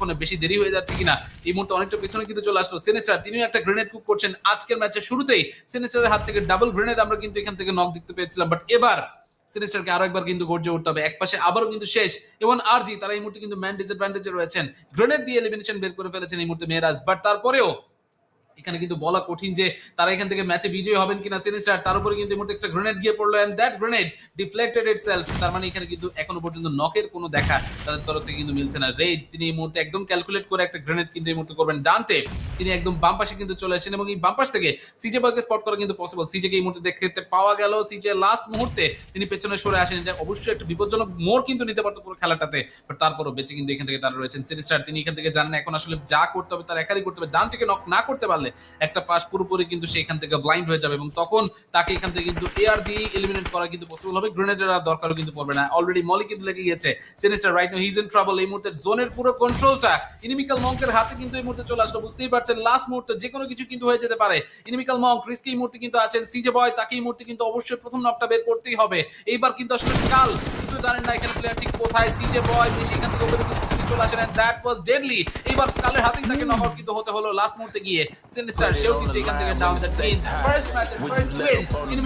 এতক্ষণে বেশি দেরি হয়ে যাচ্ছে কিনা। এই মুহূর্তে অনেকটা পেছনে কিন্তু চলে আসলো সিনিস্টার, তিনিও একটা গ্রেনেড কুক করছেন। আজকের ম্যাচের শুরুতেই সিনিস্টারের হাত থেকে ডাবল গ্রেনেড আমরা কিন্তু এখান থেকে নক দেখতে পেয়েছিলাম, বাট এবার সিনিস্টারকে আরো একবার কিন্তু গর্জে উঠতে হবে। একপাশে আবারও কিন্তু শেষ এবং আরজি তারা এই মুহূর্তে কিন্তু ম্যান ডিসঅ্যাডভান্টেজে রয়েছেন। গ্রেনেড দিয়ে এলিমিনেশন বের করে ফেলেছেন এই মুহূর্তে মেহরাজ, বাট তারপরেও এখানে কিন্তু বলা কঠিন যে তারা এখান থেকে ম্যাচে বিজয়ী হবেন কিনা সিনিস্টার। তার উপরে কিন্তু এই মুহূর্তে একটা গ্রেনেড গিয়ে পড়লো and that grenade deflected itself. তার মানে এখানে কিন্তু এখনো পর্যন্ত নকের কোনো দেখা তাদের তরফ থেকে কিন্তু মিলছে না। রেজ তিনি এই মুহূর্তে একদম ক্যালকুলেট করে একটা গ্রেনেড কিন্তু এই মুহূর্তে করবেন। ডান্টে তিনি একদম বাম পাশে কিন্তু চলে আসেন এবং এই বাম পাশ থেকে সিজে বয়কে স্পট করা কিন্তু পসিবল। সিজেকে এই মুহূর্তে দেখতে পাওয়া গেল, সিজে লাস্ট মুহূর্তে তিনি পেছনে সরে আসেন। এটা অবশ্যই একটা বিপজ্জনক মোড় কিন্তু নিতে পারতো পুরো খেলাটাতে, বাট তারপরও বেঁচে কিন্তু এখান থেকে তারা রয়েছেন। সিনিস্টার তিনি এখান থেকে জানেন এখন আসলে যা করতে হবে তার একারই করতে হবে। ডান থেকে নক না করতে পারলে একটা পাশ পুরোপুরি কিন্তু সেখান থেকে ব্লাইন্ড হয়ে যাবে এবং তখন তাকে এখান থেকে কিন্তু এআর দিয়ে এলিমিনেট করা কিন্তু পসিবল হবে। গ্রেনেডের আর দরকারও কিন্তু পড়বে না, অলরেডি মলি কিন্তু লেগে গিয়েছে। Sinister right now he is in trouble. এই মুহূর্তে জোনের পুরো কন্ট্রোলটা ইনিমিক্যাল মঙ্কের হাতে কিন্তু এই মুহূর্তে চলে আসলো। বুঝতেই পারছেন লাস্ট মুহূর্তে যে কোনো কিছু কিন্তু হয়ে যেতে পারে। ইনিমিক্যাল মঙ্ক রিস্কি এই মুহূর্তে কিন্তু আছেন। সিজে বয় তাকে এই মুহূর্তে কিন্তু অবশ্যই প্রথম নকটা বের করতেই হবে। এইবার কিন্তু আসলে স্কাল কিছু জানেন না এখানে প্লেয়ার ঠিক কোথায়। সিজে বয় বেশি এখান থেকে ওপরে চলে আসেন এন্ড দ্যাট ওয়াজ ডেডলি। এইবার স্কালের হাতেই তাকে নক আউট কিন্তু হতে হলো লাস্ট মুহূর্তে গিয়ে। সিনিস্টার সেও কিন্তু এখান থেকে down the train first match first win.